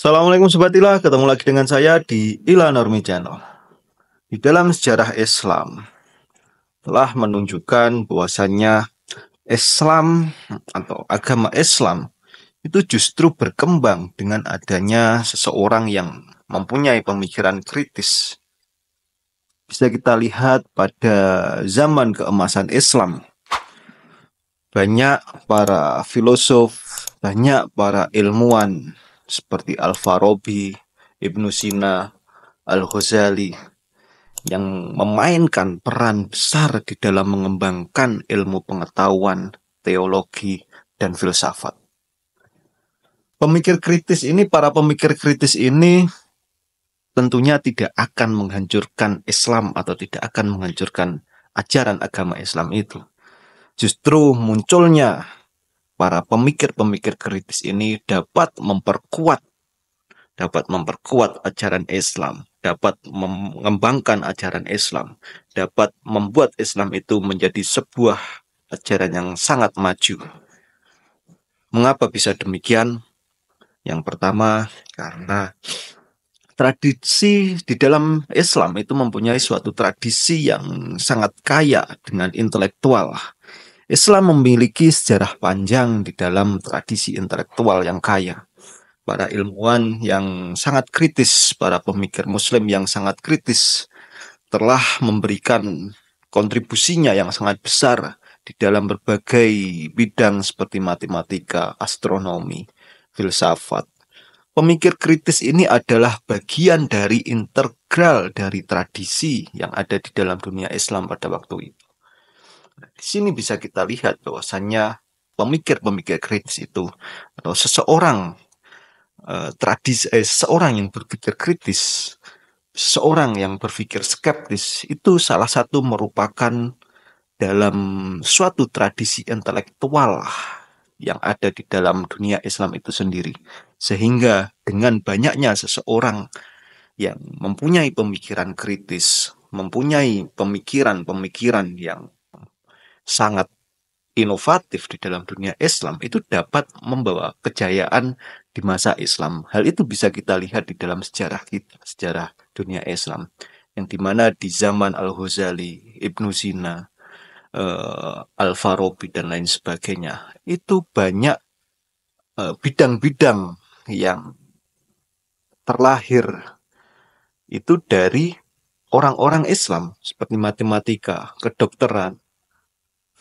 Assalamualaikum Sobat Ila, ketemu lagi dengan saya di Ila Normi Channel. Di dalam sejarah Islam telah menunjukkan bahwasannya Islam atau agama Islam itu justru berkembang dengan adanya seseorang yang mempunyai pemikiran kritis. Bisa kita lihat pada zaman keemasan Islam, banyak para filosof, banyak para ilmuwan seperti Al-Farabi, Ibnu Sina, Al-Ghazali yang memainkan peran besar di dalam mengembangkan ilmu pengetahuan, teologi, dan filsafat. Para pemikir kritis ini tentunya tidak akan menghancurkan Islam atau tidak akan menghancurkan ajaran agama Islam itu. Justru munculnya para pemikir-pemikir kritis ini dapat memperkuat ajaran Islam, dapat mengembangkan ajaran Islam, dapat membuat Islam itu menjadi sebuah ajaran yang sangat maju. Mengapa bisa demikian? Yang pertama, karena tradisi di dalam Islam itu mempunyai suatu tradisi yang sangat kaya dengan intelektual. Islam memiliki sejarah panjang di dalam tradisi intelektual yang kaya. Para ilmuwan yang sangat kritis, para pemikir Muslim yang sangat kritis, telah memberikan kontribusinya yang sangat besar di dalam berbagai bidang seperti matematika, astronomi, filsafat. Pemikir kritis ini adalah bagian dari integral dari tradisi yang ada di dalam dunia Islam pada waktu itu. Di sini bisa kita lihat bahwasannya pemikir-pemikir kritis itu atau seseorang seorang yang berpikir kritis, seorang yang berpikir skeptis itu salah satu merupakan dalam suatu tradisi intelektual yang ada di dalam dunia Islam itu sendiri. Sehingga dengan banyaknya seseorang yang mempunyai pemikiran kritis, mempunyai pemikiran-pemikiran yang sangat inovatif di dalam dunia Islam, itu dapat membawa kejayaan di masa Islam. Hal itu bisa kita lihat di dalam sejarah kita, sejarah dunia Islam, yang dimana di zaman Al-Ghazali, Ibnu Sina, Al-Farabi, dan lain sebagainya, itu banyak bidang-bidang yang terlahir itu dari orang-orang Islam, seperti matematika, kedokteran,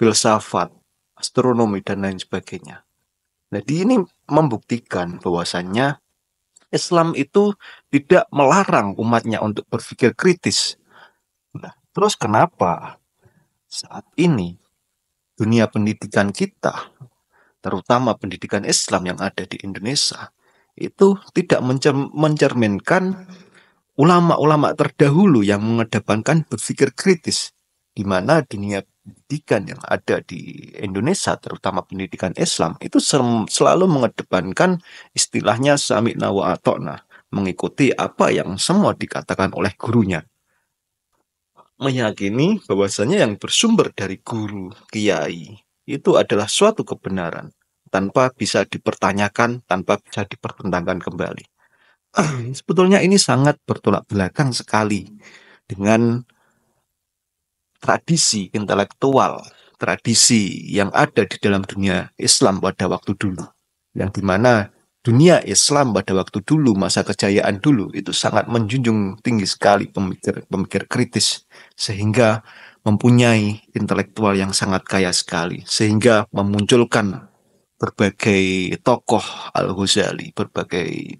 filsafat, astronomi, dan lain sebagainya. Jadi ini membuktikan bahwasannya Islam itu tidak melarang umatnya untuk berpikir kritis. Nah, terus kenapa saat ini dunia pendidikan kita, terutama pendidikan Islam yang ada di Indonesia, itu tidak mencerminkan ulama-ulama terdahulu yang mengedepankan berpikir kritis, di mana dunia pendidikan yang ada di Indonesia, terutama pendidikan Islam, itu selalu mengedepankan istilahnya sami'na wa ata'na, mengikuti apa yang semua dikatakan oleh gurunya. Meyakini bahwasanya yang bersumber dari guru, kiai, itu adalah suatu kebenaran, tanpa bisa dipertanyakan, tanpa bisa dipertentangkan kembali. Sebetulnya ini sangat bertolak belakang sekali dengan tradisi intelektual, tradisi yang ada di dalam dunia Islam pada waktu dulu. Yang dimana dunia Islam pada waktu dulu, masa kejayaan dulu, itu sangat menjunjung tinggi sekali pemikir kritis. Sehingga mempunyai intelektual yang sangat kaya sekali. Sehingga memunculkan berbagai tokoh Al-Ghazali, berbagai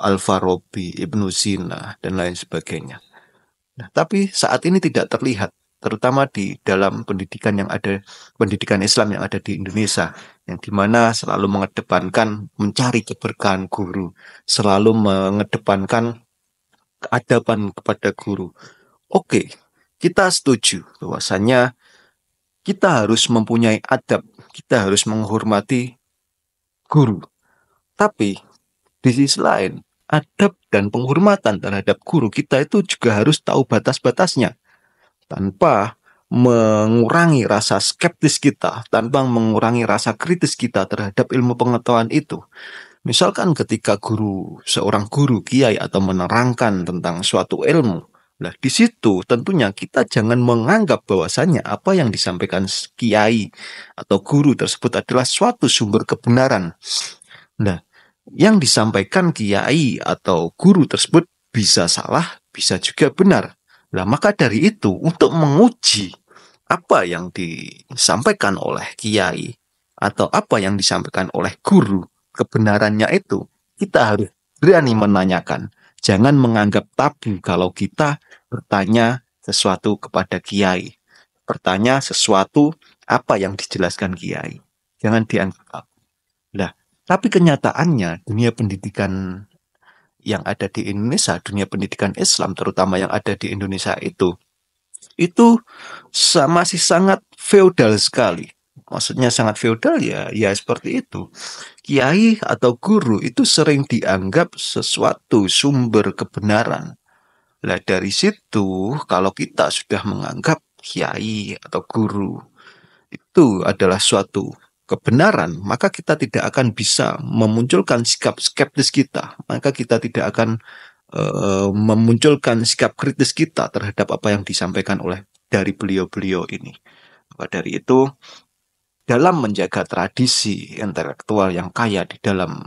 Al-Farabi, Ibnu Sina, dan lain sebagainya. Nah, tapi saat ini tidak terlihat, terutama di dalam pendidikan Islam yang ada di Indonesia, yang dimana selalu mengedepankan mencari keberkahan guru, selalu mengedepankan keadaban kepada guru. Oke, kita setuju bahwasanya kita harus mempunyai adab, kita harus menghormati guru. Tapi di sisi lain, adab dan penghormatan terhadap guru kita itu juga harus tahu batas-batasnya, tanpa mengurangi rasa skeptis kita, tanpa mengurangi rasa kritis kita terhadap ilmu pengetahuan itu. Misalkan ketika seorang guru, kiai atau menerangkan tentang suatu ilmu, nah di situ tentunya kita jangan menganggap bahwasannya apa yang disampaikan kiai atau guru tersebut adalah suatu sumber kebenaran. Nah, yang disampaikan kiai atau guru tersebut bisa salah, bisa juga benar. Nah, maka dari itu untuk menguji apa yang disampaikan oleh kiai atau apa yang disampaikan oleh guru, kebenarannya itu kita harus berani menanyakan. Jangan menganggap tabu kalau kita bertanya sesuatu kepada kiai. Bertanya sesuatu apa yang dijelaskan kiai. Jangan dianggap tabu. Nah, tapi kenyataannya dunia pendidikan yang ada di Indonesia, dunia pendidikan Islam terutama yang ada di Indonesia itu masih sangat feodal sekali. Maksudnya sangat feodal ya seperti itu. Kiai atau guru itu sering dianggap sesuatu sumber kebenaran. Nah dari situ kalau kita sudah menganggap kiai atau guru itu adalah suatu kebenaran, maka kita tidak akan bisa memunculkan sikap skeptis kita. Maka kita tidak akan memunculkan sikap kritis kita terhadap apa yang disampaikan oleh dari beliau-beliau ini. Maka dari itu, dalam menjaga tradisi intelektual yang kaya di dalam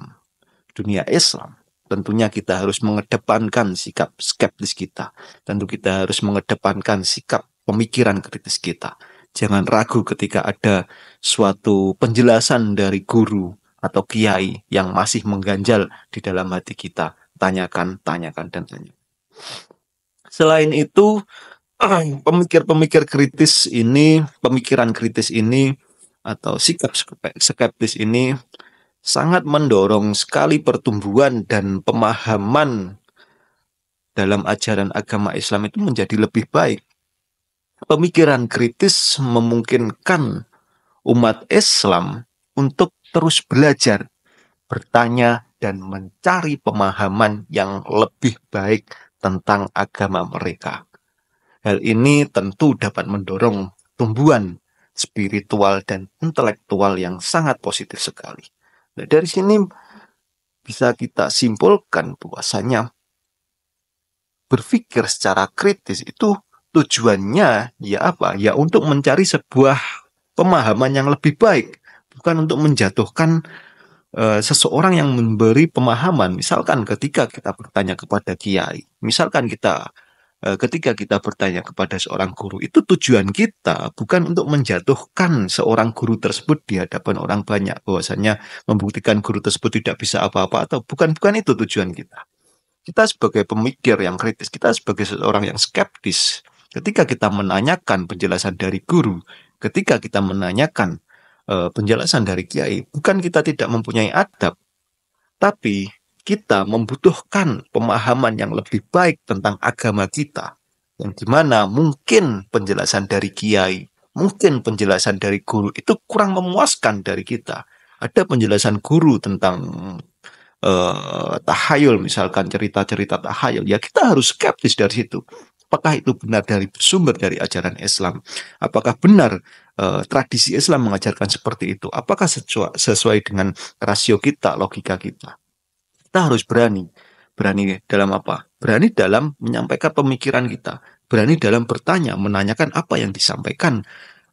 dunia Islam, tentunya kita harus mengedepankan sikap skeptis kita. Tentu kita harus mengedepankan sikap pemikiran kritis kita. Jangan ragu ketika ada suatu penjelasan dari guru atau kiai yang masih mengganjal di dalam hati kita. Tanyakan, tanyakan, dan tanyakan. Selain itu, pemikiran kritis ini atau sikap skeptis ini sangat mendorong sekali pertumbuhan dan pemahaman dalam ajaran agama Islam itu menjadi lebih baik. Pemikiran kritis memungkinkan umat Islam untuk terus belajar, bertanya, dan mencari pemahaman yang lebih baik tentang agama mereka. Hal ini tentu dapat mendorong tumbuhan spiritual dan intelektual yang sangat positif sekali. Nah, dari sini bisa kita simpulkan bahwasanya berpikir secara kritis itu tujuannya ya apa? Ya untuk mencari sebuah pemahaman yang lebih baik, bukan untuk menjatuhkan seseorang yang memberi pemahaman. Misalkan ketika kita bertanya kepada kiai, misalkan ketika kita bertanya kepada seorang guru, itu tujuan kita bukan untuk menjatuhkan seorang guru tersebut di hadapan orang banyak, bahwasanya membuktikan guru tersebut tidak bisa apa-apa, atau bukan itu tujuan kita. Kita sebagai pemikir yang kritis, kita sebagai seorang yang skeptis, ketika kita menanyakan penjelasan dari guru, ketika kita menanyakan penjelasan dari kiai, bukan kita tidak mempunyai adab, tapi kita membutuhkan pemahaman yang lebih baik tentang agama kita, yang dimana mungkin penjelasan dari kiai, mungkin penjelasan dari guru itu kurang memuaskan dari kita. Ada penjelasan guru tentang tahayul, misalkan cerita-cerita tahayul, ya kita harus skeptis dari situ. Apakah itu benar bersumber dari ajaran Islam? Apakah benar tradisi Islam mengajarkan seperti itu? Apakah sesuai dengan rasio kita, logika kita? Kita harus berani. Berani dalam apa? Berani dalam menyampaikan pemikiran kita. Berani dalam bertanya, menanyakan apa yang disampaikan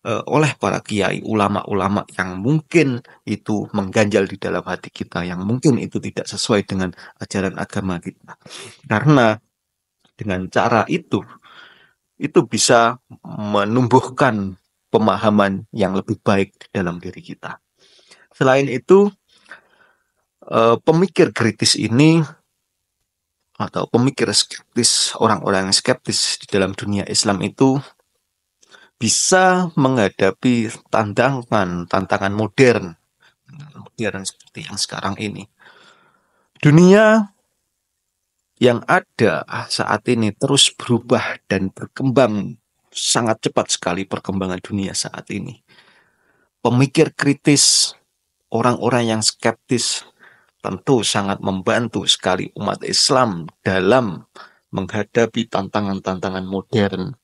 oleh para kiai, ulama-ulama yang mungkin itu mengganjal di dalam hati kita, yang mungkin itu tidak sesuai dengan ajaran agama kita. Karena dengan cara itu bisa menumbuhkan pemahaman yang lebih baik di dalam diri kita. Selain itu, pemikir kritis ini atau pemikir skeptis, orang-orang yang skeptis di dalam dunia Islam itu bisa menghadapi tantangan modern seperti yang sekarang ini. Dunia yang ada saat ini terus berubah dan berkembang sangat cepat sekali perkembangan dunia saat ini. Pemikir kritis, orang-orang yang skeptis tentu sangat membantu sekali umat Islam dalam menghadapi tantangan-tantangan modern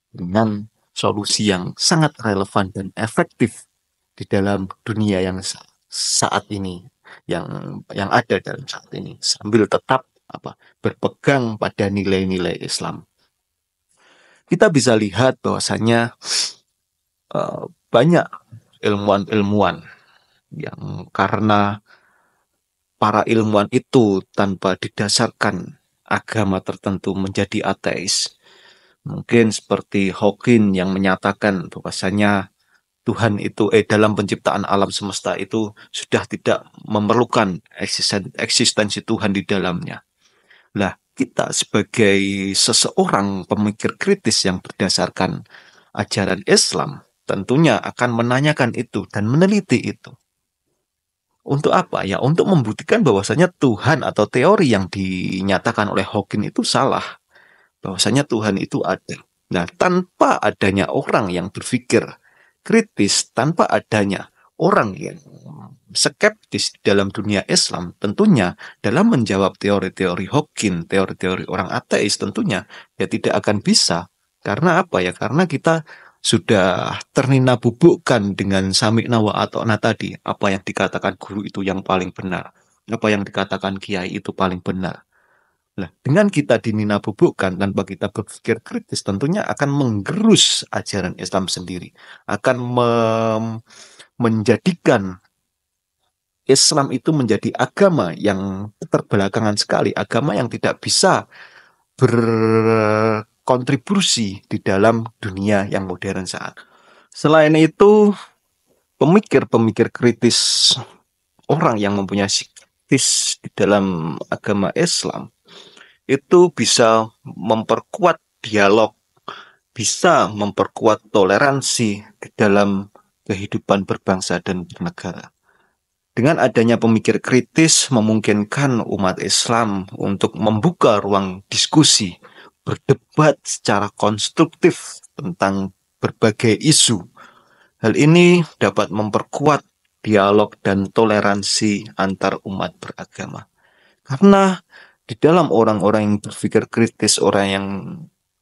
dengan solusi yang sangat relevan dan efektif di dalam dunia yang saat ini. yang ada dalam saat ini, sambil tetap berpegang pada nilai-nilai Islam. Kita bisa lihat bahwasanya banyak ilmuwan-ilmuwan yang karena para ilmuwan itu tanpa didasarkan agama tertentu menjadi ateis. Mungkin seperti Hawking yang menyatakan bahwasanya Tuhan itu dalam penciptaan alam semesta itu sudah tidak memerlukan eksistensi Tuhan di dalamnya. Lah, kita sebagai seseorang pemikir kritis yang berdasarkan ajaran Islam tentunya akan menanyakan itu dan meneliti itu. Untuk apa? Ya, untuk membuktikan bahwasanya Tuhan atau teori yang dinyatakan oleh Hawking itu salah. Bahwasanya Tuhan itu ada. Nah, tanpa adanya orang yang berpikir kritis, tanpa adanya orang yang skeptis dalam dunia Islam, tentunya dalam menjawab teori-teori Hawking, teori-teori orang ateis, tentunya ya tidak akan bisa. Karena apa ya? Karena kita sudah ternina bubukkan dengan sami'na wa ata'na tadi. Apa yang dikatakan guru itu yang paling benar. Apa yang dikatakan kiai itu paling benar. Nah, dengan kita dinina bubukkan tanpa kita berpikir kritis, tentunya akan menggerus ajaran Islam sendiri. Akan menjadikan Islam itu menjadi agama yang terbelakangan sekali. Agama yang tidak bisa berkontribusi di dalam dunia yang modern saat. Selain itu, pemikir-pemikir kritis, orang yang mempunyai sikap kritis di dalam agama Islam, itu bisa memperkuat dialog, bisa memperkuat toleransi di dalam kehidupan berbangsa dan bernegara. Dengan adanya pemikir kritis memungkinkan umat Islam untuk membuka ruang diskusi, berdebat secara konstruktif tentang berbagai isu. Hal ini dapat memperkuat dialog dan toleransi antar umat beragama. Karena di dalam orang-orang yang berpikir kritis, orang yang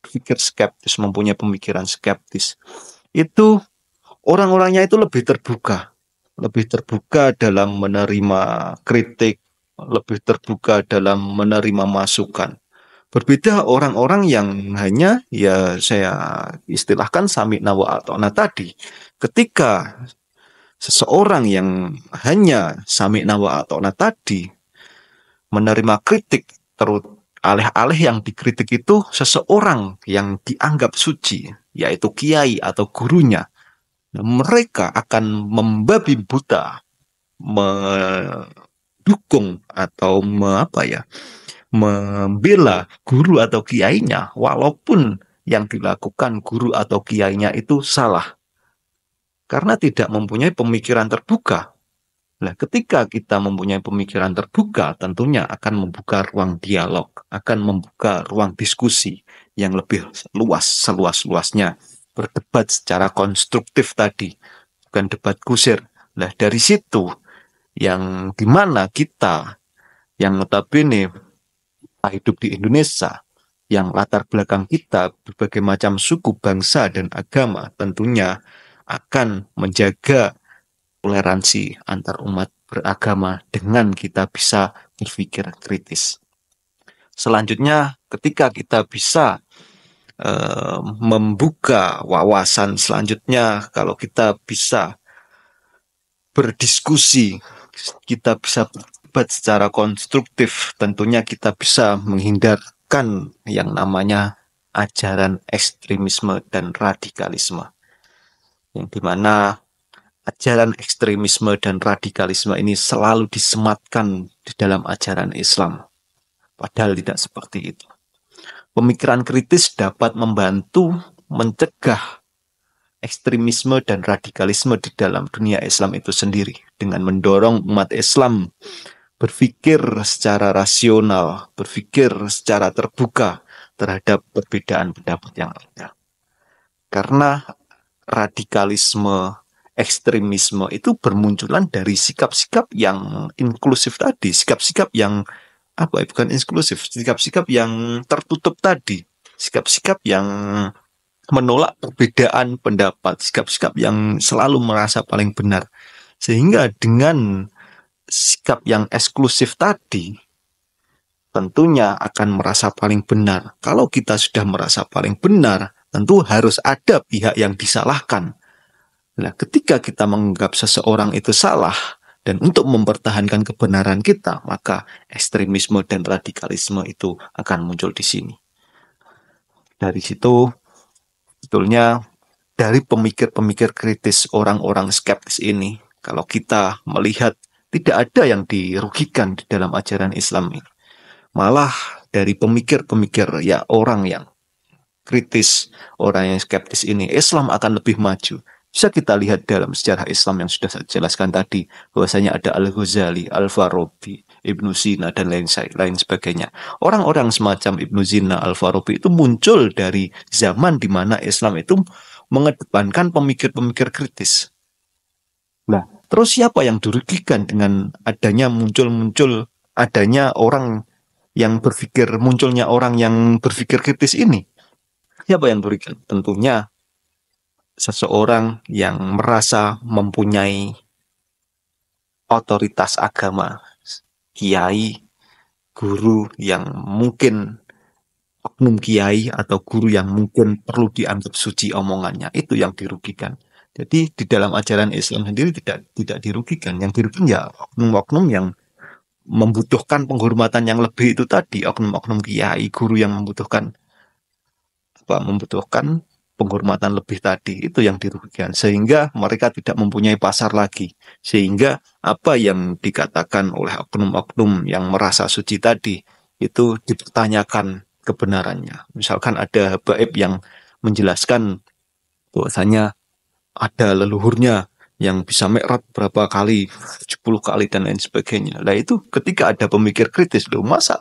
berpikir skeptis, mempunyai pemikiran skeptis, itu orang-orangnya itu lebih terbuka dalam menerima kritik, lebih terbuka dalam menerima masukan. Berbeda orang-orang yang hanya, ya saya istilahkan sami'na wa ata'na tadi. Ketika seseorang yang hanya sami'na wa ata'na tadi menerima kritik, terus alih-alih yang dikritik itu seseorang yang dianggap suci, yaitu kiai atau gurunya, mereka akan membabi buta mendukung atau membela guru atau kiainya, walaupun yang dilakukan guru atau kiainya itu salah, karena tidak mempunyai pemikiran terbuka. Nah, ketika kita mempunyai pemikiran terbuka, tentunya akan membuka ruang dialog, akan membuka ruang diskusi yang lebih luas, seluas-luasnya, berdebat secara konstruktif tadi, bukan debat kusir. Nah, dari situ yang dimana kita yang notabene hidup di Indonesia, yang latar belakang kita berbagai macam suku, bangsa, dan agama, tentunya akan menjaga toleransi antar umat beragama dengan kita bisa berpikir kritis. Selanjutnya, ketika kita bisa membuka wawasan selanjutnya, kalau kita bisa berdiskusi, kita bisa berdebat secara konstruktif, tentunya kita bisa menghindarkan yang namanya ajaran ekstremisme dan radikalisme, yang dimana ajaran ekstremisme dan radikalisme ini selalu disematkan di dalam ajaran Islam. Padahal tidak seperti itu. Pemikiran kritis dapat membantu mencegah ekstremisme dan radikalisme di dalam dunia Islam itu sendiri, dengan mendorong umat Islam berpikir secara rasional, berpikir secara terbuka terhadap perbedaan pendapat yang ada. Karena radikalisme, ekstremisme itu bermunculan dari sikap-sikap yang inklusif tadi, sikap-sikap yang bukan inklusif, sikap-sikap yang tertutup tadi, sikap-sikap yang menolak perbedaan pendapat, sikap-sikap yang selalu merasa paling benar. Sehingga dengan sikap yang eksklusif tadi tentunya akan merasa paling benar. Kalau kita sudah merasa paling benar, tentu harus ada pihak yang disalahkan. Nah, ketika kita menganggap seseorang itu salah, dan untuk mempertahankan kebenaran kita, maka ekstremisme dan radikalisme itu akan muncul di sini. Dari situ, sebetulnya dari pemikir-pemikir kritis orang-orang skeptis ini, kalau kita melihat tidak ada yang dirugikan di dalam ajaran Islam ini, malah dari pemikir-pemikir ya orang yang kritis, orang yang skeptis ini, Islam akan lebih maju. Bisa kita lihat dalam sejarah Islam yang sudah saya jelaskan tadi, bahwasanya ada Al-Ghazali, Al-Farabi, Ibnu Sina, dan lain sebagainya. Orang-orang semacam Ibnu Sina, Al-Farabi itu muncul dari zaman di mana Islam itu mengedepankan pemikir-pemikir kritis. Nah, terus siapa yang dirugikan dengan adanya adanya orang yang munculnya orang yang berpikir kritis ini? Siapa yang dirugikan? Tentunya seseorang yang merasa mempunyai otoritas agama, kiai, guru yang mungkin oknum kiai atau guru yang mungkin perlu dianggap suci omongannya, itu yang dirugikan. Jadi di dalam ajaran Islam sendiri tidak dirugikan. Yang dirugikan ya oknum-oknum yang membutuhkan penghormatan yang lebih itu tadi, oknum-oknum kiai, guru yang membutuhkan penghormatan lebih tadi, itu yang dirugikan, sehingga mereka tidak mempunyai pasar lagi, sehingga apa yang dikatakan oleh oknum-oknum yang merasa suci tadi itu dipertanyakan kebenarannya. Misalkan ada habaib yang menjelaskan bahwasanya ada leluhurnya yang bisa mi'raj berapa kali, 70 kali dan lain sebagainya. Nah itu ketika ada pemikir kritis, loh masa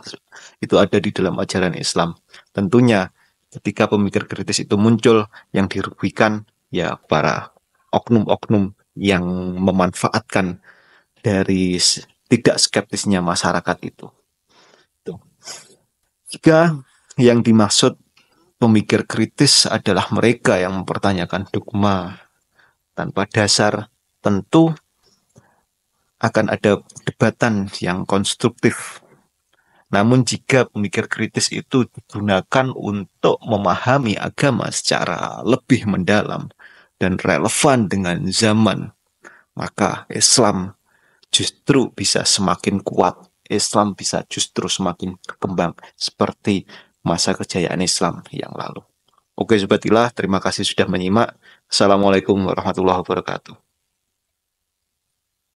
itu ada di dalam ajaran Islam? Tentunya ketika pemikir kritis itu muncul, yang dirugikan ya para oknum-oknum yang memanfaatkan dari tidak skeptisnya masyarakat itu. Jika yang dimaksud pemikir kritis adalah mereka yang mempertanyakan dogma tanpa dasar, tentu akan ada perdebatan yang konstruktif. Namun jika pemikir kritis itu digunakan untuk memahami agama secara lebih mendalam dan relevan dengan zaman, maka Islam justru bisa semakin kuat. Islam bisa justru semakin berkembang seperti masa kejayaan Islam yang lalu. Oke Sobat Ilah, terima kasih sudah menyimak. Assalamualaikum warahmatullahi wabarakatuh.